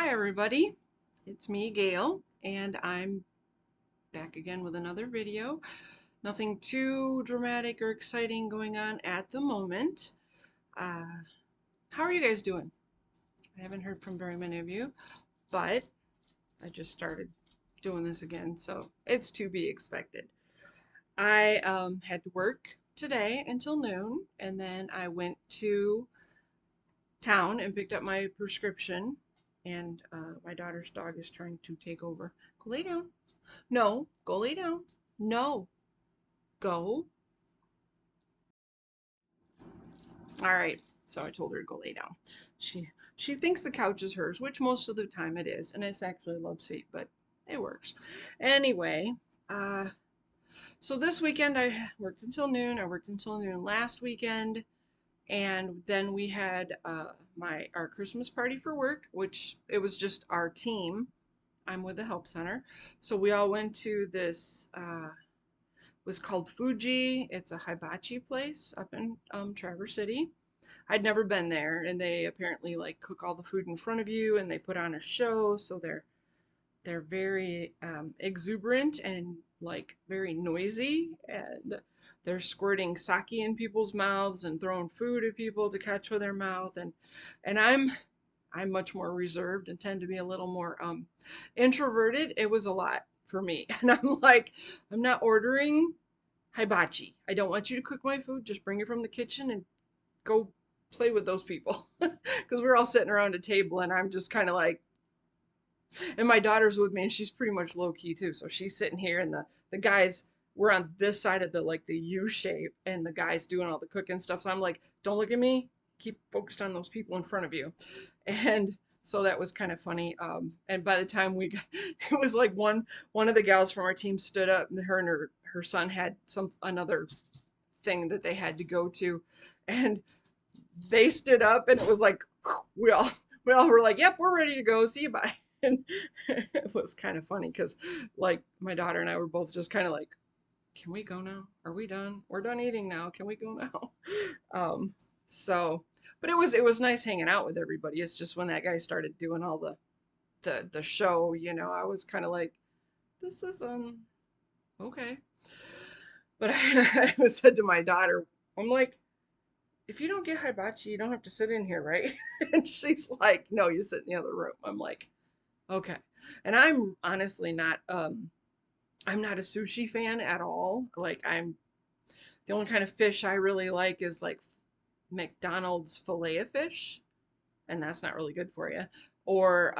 Hi, everybody. It's me, Gail, and I'm back again with another video. Nothing too dramatic or exciting going on at the moment. Uh, how are you guys doing? I haven't heard from very many of you, but I just started doing this again, so it's to be expected. I had to work today until noon, and then I went to town and picked up my prescription, and my daughter's dog is trying to take over. Go lay down. No, go lay down. No, go. All right. So I told her to go lay down. She thinks the couch is hers, which most of the time it is, and it's actually a love seat, but it works. Anyway, uh, so this weekend I worked until noon. I worked until noon last weekend, and then we had my our Christmas party for work, which it was just our team. I'm with the help center, so we all went to this. Was called Fuji. It's a hibachi place up in Traverse City. I'd never been there, and they apparently like cook all the food in front of you, and they put on a show, so they're very exuberant and like very noisy, and they're squirting sake in people's mouths and throwing food at people to catch with their mouth, and I'm much more reserved and tend to be a little more introverted. It was a lot for me, and I'm like, I'm not ordering hibachi. I don't want you to cook my food. Just bring it from the kitchen and go play with those people. Because we're all sitting around a table and I'm just kind of like, and my daughter's with me and she's pretty much low key too. So she's sitting here and the guys, we're on this side of the like the U shape and the guys doing all the cooking stuff. So I'm like, don't look at me. Keep focused on those people in front of you. And so that was kind of funny. And by the time we got, it was like one of the gals from our team stood up and her son had some another thing that they had to go to, and they stood up and it was like we all we all were like, yep, we're ready to go, see you, bye. And it was kind of funny because like my daughter and I were both just kind of like, can we go now? Are we done? We're done eating now, can we go now? So but it was nice hanging out with everybody. It's just when that guy started doing all the show, I was kind of like, this is okay. But I said to my daughter, I'm like, if you don't get hibachi, you don't have to sit in here, right? And she's like, no, you sit in the other room. I'm like, okay. And I'm honestly not I'm not a sushi fan at all. Like I'm the only kind of fish I really like is like McDonald's filet of fish, and that's not really good for you. Or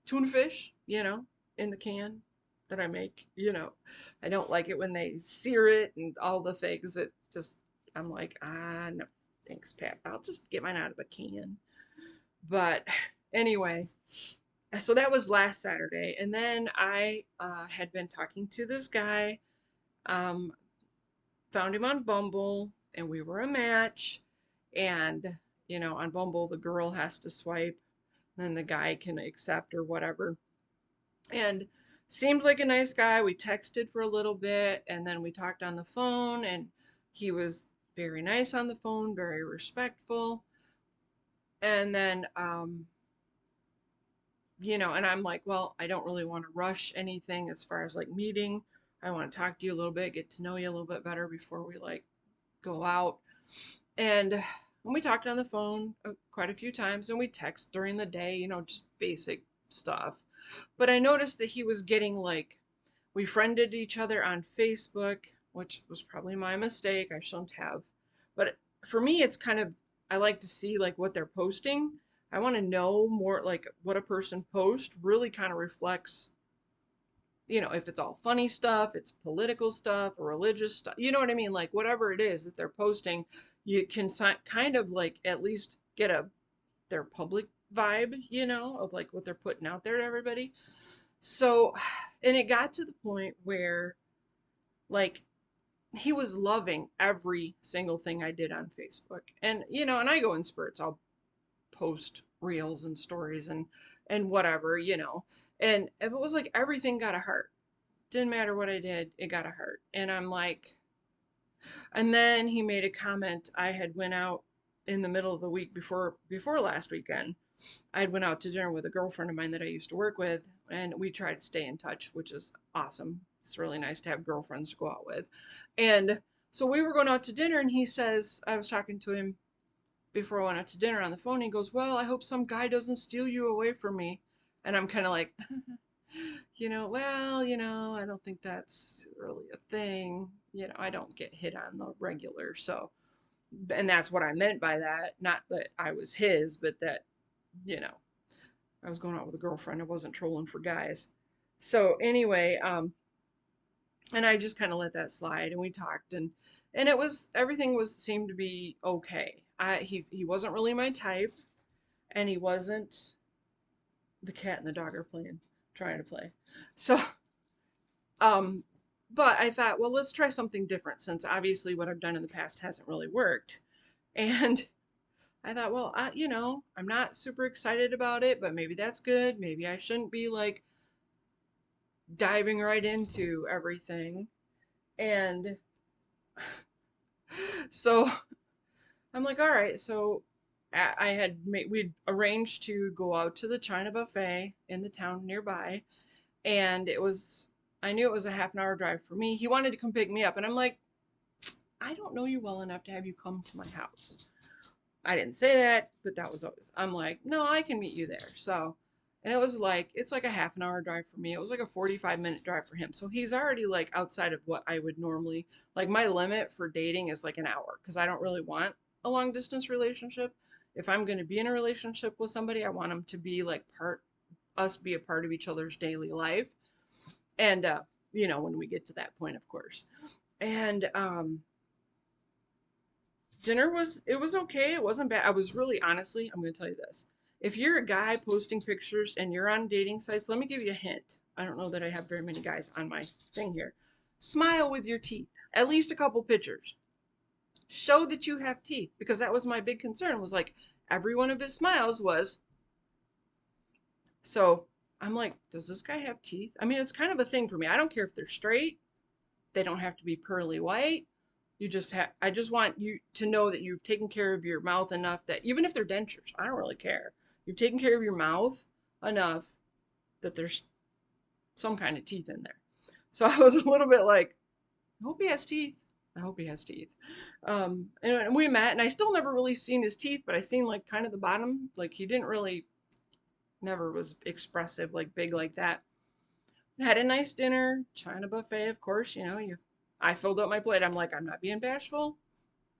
tuna fish, in the can that I make. I don't like it when they sear it and all the things. It just, I'm like, no, thanks, Pat. I'll just get mine out of a can. But anyway, so that was last Saturday. And then I had been talking to this guy, um, found him on Bumble, and we were a match. And, on Bumble, the girl has to swipe, then the guy can accept or whatever. And seemed like a nice guy. We texted for a little bit and then we talked on the phone, and he was very nice on the phone, very respectful. And then and I'm like, well, I don't really want to rush anything as far as like meeting. I want to talk to you a little bit, get to know you a little bit better before we like go out. And we talked on the phone quite a few times, and we text during the day, just basic stuff. But I noticed that he was getting like, we friended each other on Facebook, which was probably my mistake. I shouldn't have. But for me, it's kind of, I like to see like what they're posting. I want to know more like what a person posts really kind of reflects, if it's all funny stuff, it's political stuff or religious stuff, you know what I mean? Like whatever it is that they're posting, you can kind of like at least get their public vibe, of like what they're putting out there to everybody. So, and it got to the point where like he was loving every single thing I did on Facebook. And and I go in spurts. I'll post reels and stories and whatever, And if it was like everything got a heart. Didn't matter what I did, it got a heart. And I'm like, and then he made a comment. I had went out in the middle of the week before last weekend, I went out to dinner with a girlfriend of mine that I used to work with, and we try to stay in touch, which is awesome. It's really nice to have girlfriends to go out with. And so we were going out to dinner, and he says, I was talking to him before I went out to dinner on the phone. He goes, well, I hope some guy doesn't steal you away from me. And I'm kind of like, well, I don't think that's really a thing. I don't get hit on the regular. So, and that's what I meant by that. Not that I was his, but that, you know, I was going out with a girlfriend. I wasn't trolling for guys. So anyway, and I just kind of let that slide, and we talked, and it was everything was seemed to be okay. He wasn't really my type, and he wasn't the cat and the dog are playing, trying to play. So, um, but I thought, well, let's try something different since obviously what I've done in the past hasn't really worked. And I thought, well, I'm not super excited about it, but maybe that's good. Maybe I shouldn't be like diving right into everything. And so I'm like, all right. So we'd arranged to go out to the China buffet in the town nearby. And I knew it was a half an hour drive for me. He wanted to come pick me up. And I'm like, I don't know you well enough to have you come to my house. I didn't say that, but that was always, I'm like, no, I can meet you there. So, and it's like a half an hour drive for me. It was like a 45-minute drive for him. So he's already like outside of what I would normally, like my limit for dating is like an hour because I don't really want a long distance relationship. If I'm going to be in a relationship with somebody, I want them to be like us be a part of each other's daily life. And, when we get to that point, of course. And, it was okay. It wasn't bad. I was really honestly, I'm going to tell you this. If you're a guy posting pictures and you're on dating sites, let me give you a hint. I don't know that I have very many guys on my thing here. Smile with your teeth. At least a couple pictures. Show that you have teeth because that was my big concern was like every one of his smiles was so I'm like, does this guy have teeth? I mean, it's kind of a thing for me. I don't care if they're straight. They don't have to be pearly white. I just want you to know that you've taken care of your mouth enough that even if they're dentures, I don't really care. You've taken care of your mouth enough that there's some kind of teeth in there. So I was a little bit like, I hope he has teeth. I hope he has teeth. And we met, and I still never really seen his teeth, but I seen like kind of the bottom. Like he didn't really, never was expressive, like big like that. Had a nice dinner, China buffet, of course. I filled up my plate. I'm like, I'm not being bashful.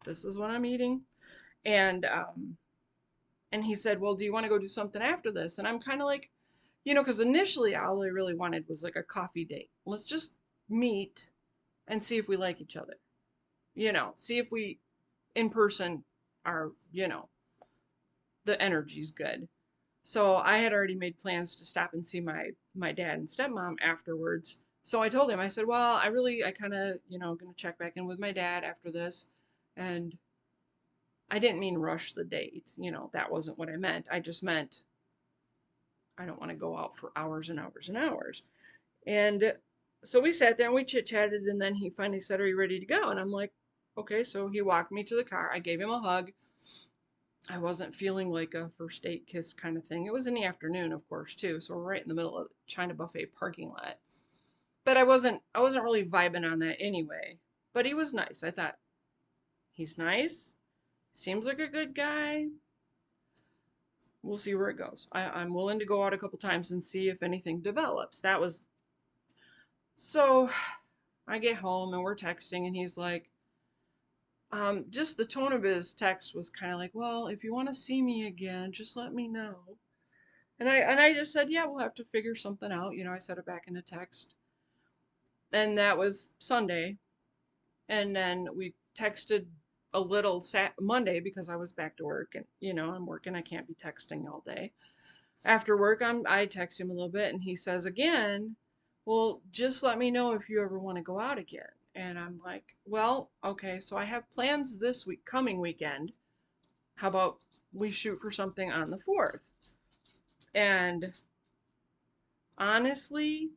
This is what I'm eating. And he said, well, do you want to go do something after this? And I'm kind of like, because initially all I really wanted was like a coffee date. Let's just meet and see if we like each other. See if we in person are, the energy's good. So I had already made plans to stop and see my dad and stepmom afterwards. So I told him, I said, well, I kind of, going to check back in with my dad after this. And I didn't mean rush the date. That wasn't what I meant. I just meant I don't want to go out for hours and hours and hours. And so we sat there and we chit chatted. And then he finally said, are you ready to go? And I'm like, okay. So he walked me to the car. I gave him a hug. I wasn't feeling like a first date kiss kind of thing. It was in the afternoon, of course, too. So we're right in the middle of the China buffet parking lot. But I wasn't really vibing on that anyway. But he was nice. I thought, he's nice. Seems like a good guy. We'll see where it goes. I'm willing to go out a couple times and see if anything develops. That was so I get home and we're texting and he's like, just the tone of his text was kind of like, well, if you want to see me again, just let me know. And I just said, yeah, we'll have to figure something out. I said it back in the text. And that was Sunday. And then we texted a little Monday because I was back to work and I'm working. I can't be texting all day. After work, I text him a little bit and he says again, well, just let me know if you ever want to go out again. And I'm like, well, okay, so I have plans this coming weekend. How about we shoot for something on the 4th? And honestly,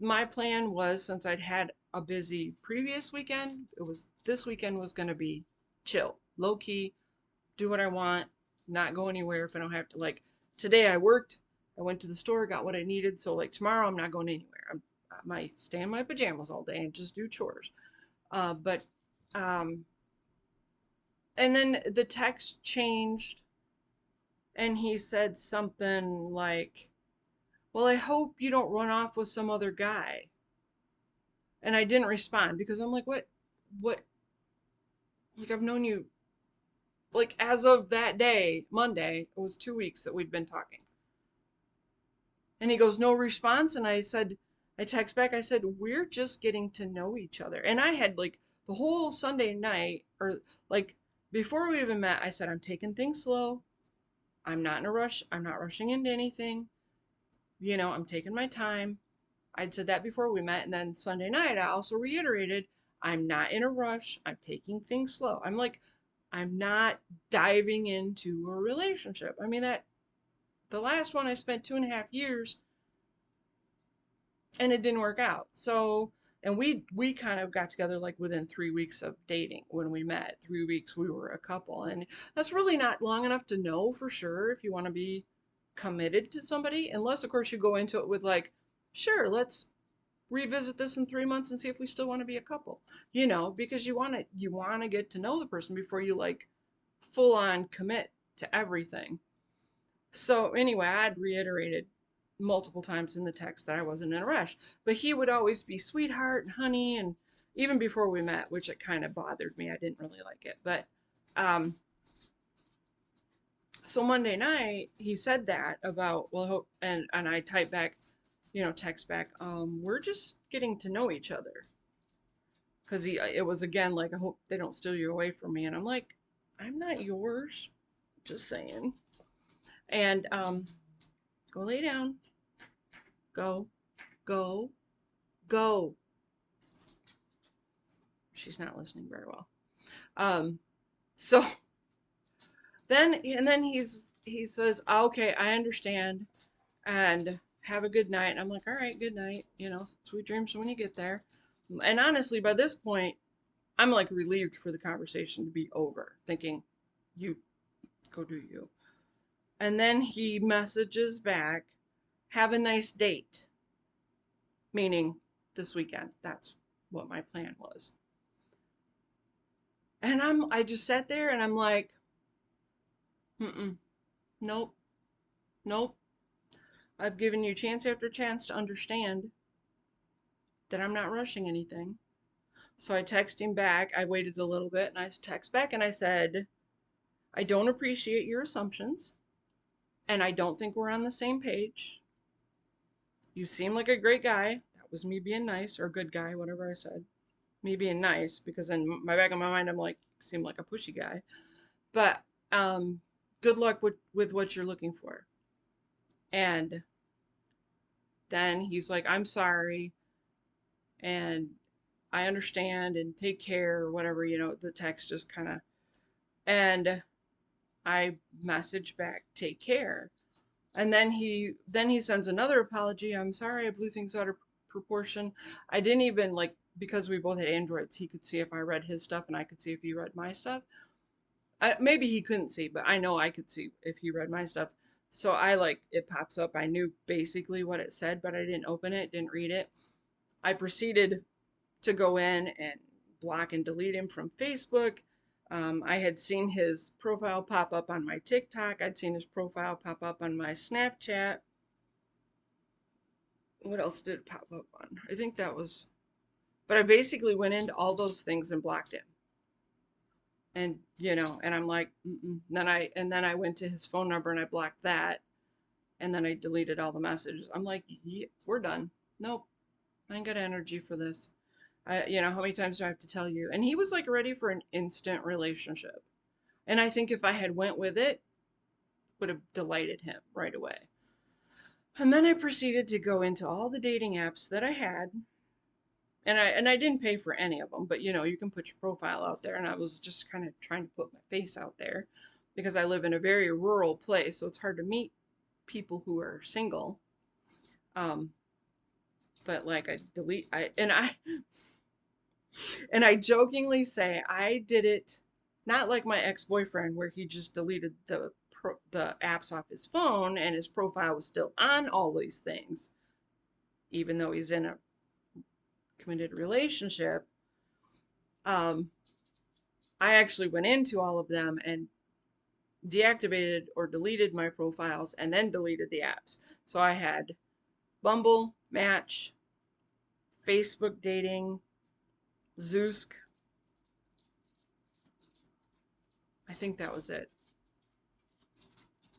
my plan was since I'd had a busy previous weekend, this weekend was going to be chill, low key, do what I want, not go anywhere if I don't have to. Like, Today I worked, I went to the store, got what I needed. So like tomorrow I'm not going anywhere. I might stay in my pajamas all day and just do chores. But um, and then the text changed and he said something like, "Well, I hope you don't run off with some other guy." And I didn't respond because I'm like, what, like I've known you, like as of that day, Monday, it was 2 weeks that we'd been talking. And he goes, no response. And I said, I text back, I said, we're just getting to know each other. And I had like the whole Sunday night, or like before we even met, I said, I'm taking things slow. I'm not in a rush. I'm not rushing into anything. I'm taking my time. I'd said that before we met. And then Sunday night, I also reiterated, I'm not in a rush. I'm taking things slow. I'm like, I'm not diving into a relationship. I mean, that the last one I spent 2.5 years and it didn't work out. So, and we kind of got together like within 3 weeks of dating when we met. 3 weeks we were a couple, and that's really not long enough to know for sure if you want to be committed to somebody, unless of course you go into it with like, sure, let's revisit this in 3 months and see if we still want to be a couple. Because you want to get to know the person before you like full on commit to everything. So anyway, I'd reiterated multiple times in the text that I wasn't in a rush, but he would always be sweetheart and honey, and even before we met, which it kind of bothered me. I didn't really like it, but um, so Monday night he said that about, well, and I typed back, text back, we're just getting to know each other, because it was again like, I hope they don't steal you away from me, and I'm like, I'm not yours, just saying. And go lay down. Go, go, go. She's not listening very well. Um, so then he says, okay, I understand, and have a good night. And I'm like, all right, good night. Sweet dreams when you get there. And honestly, by this point, I'm like relieved for the conversation to be over, thinking, you go do you. And then he messages back, have a nice date, meaning this weekend. That's what my plan was. And I just sat there and I'm like, mm-mm, nope, nope. I've given you chance after chance to understand that I'm not rushing anything. So I text him back. I waited a little bit and I text back and I said, I don't appreciate your assumptions and I don't think we're on the same page. You seem like a great guy. That was me being nice, or good guy, whatever I said. Me being nice, because in my back of my mind I'm like, you seem like a pushy guy. But good luck with what you're looking for. And then he's like, I'm sorry and I understand and take care, or whatever, the text just kind of, and I message back, take care. And then he sends another apology. I'm sorry I blew things out of proportion. I didn't even like, because we both had Androids, he could see if I read his stuff and I could see if he read my stuff. Maybe he couldn't see, but I know I could see if he read my stuff. So I like, it pops up. I knew basically what it said, but I didn't open it, didn't read it. I proceeded to go in and block and delete him from Facebook. I had seen his profile pop up on my TikTok. I'd seen his profile pop up on my Snapchat. What else did it pop up on? I think that was, but I basically went into all those things and blocked him. And and I'm like, mm-mm. Then I went to his phone number and I blocked that, and then I deleted all the messages. I'm like, yeah, we're done. Nope, I ain't got energy for this. How many times do I have to tell you? And he was like ready for an instant relationship. And I think if I had went with it, would have delighted him right away. And then I proceeded to go into all the dating apps that I had. And I didn't pay for any of them, but you can put your profile out there, and I was just kind of trying to put my face out there because I live in a very rural place, so it's hard to meet people who are single. Um, but like I delete I and I jokingly say I did it not like my ex-boyfriend where he just deleted the the apps off his phone, and his profile was still on all these things, even though he's in a committed relationship. Um, I actually went into all of them and deactivated or deleted my profiles and then deleted the apps. So I had Bumble, Match, Facebook dating, Zoosk. I think that was it.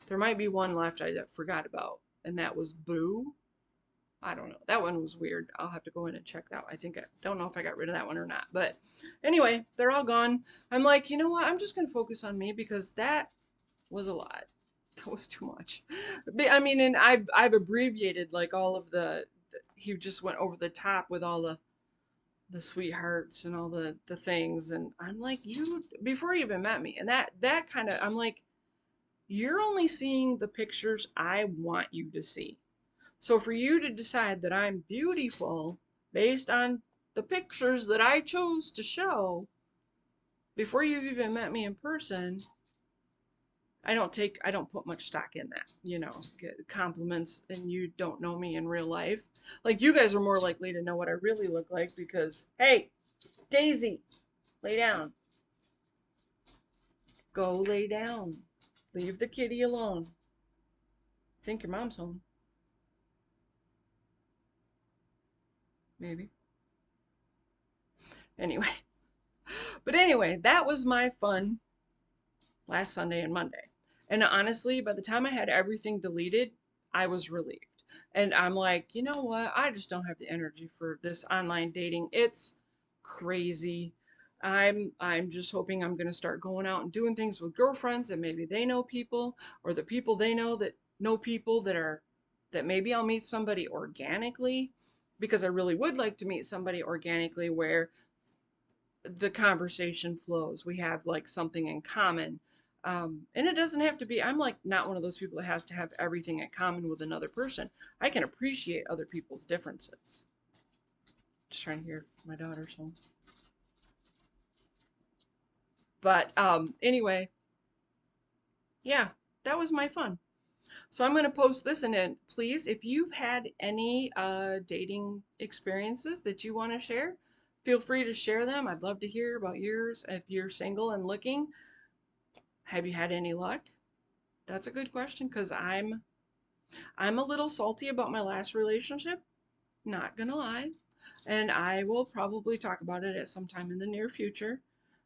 There might be one left I forgot about, and that was Boo. I don't know. That one was weird. I'll have to go in and check that. I don't know if I got rid of that one or not. But anyway, they're all gone. I'm like, you know what? I'm just gonna focus on me because that was a lot. That was too much. I mean, and I've abbreviated like all of he just went over the top with all the sweethearts and all the things, and I'm like, you before you even met me, and that kind of I'm like, you're only seeing the pictures I want you to see. So for you to decide that I'm beautiful based on the pictures that I chose to show before you've even met me in person, I don't put much stock in that, get compliments and you don't know me in real life. Like you guys are more likely to know what I really look like because, hey, Daisy, lay down. Go lay down. Leave the kitty alone. Think your mom's home. Maybe. Anyway. But anyway, that was my fun last Sunday and Monday. And honestly, by the time I had everything deleted, I was relieved. And I'm like, you know what? I just don't have the energy for this online dating. It's crazy. I'm just hoping I'm going to start going out and doing things with girlfriends and maybe they know people or the people they know people that maybe I'll meet somebody organically because I really would like to meet somebody organically where the conversation flows. We have like something in common. And it doesn't have to be, I'm like not one of those people that has to have everything in common with another person. I can appreciate other people's differences. Just trying to hear if my daughter's home. But anyway, yeah, that was my fun. So I'm going to post this and then please, if you've had any dating experiences that you want to share, feel free to share them. I'd love to hear about yours. If you're single and looking, have you had any luck? That's a good question because I'm a little salty about my last relationship, not gonna lie. And I will probably talk about it at some time in the near future.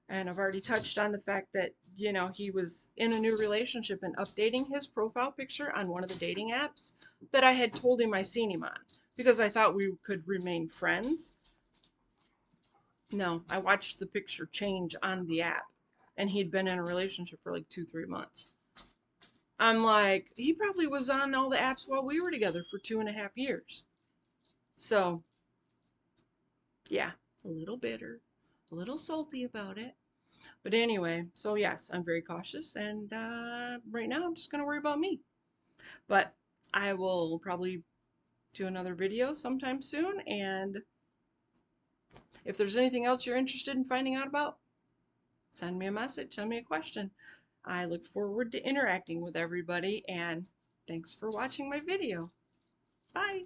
And I've already touched on the fact that, he was in a new relationship and updating his profile picture on one of the dating apps that I had told him I seen him on because I thought we could remain friends. No, I watched the picture change on the app and he'd been in a relationship for like 2, 3 months. I'm like, he probably was on all the apps while we were together for 2.5 years. So, yeah, a little bitter, a little salty about it. But anyway, so yes, I'm very cautious. And right now, I'm just going to worry about me. But I will probably do another video sometime soon. And if there's anything else you're interested in finding out about, send me a message, send me a question. I look forward to interacting with everybody. And thanks for watching my video. Bye.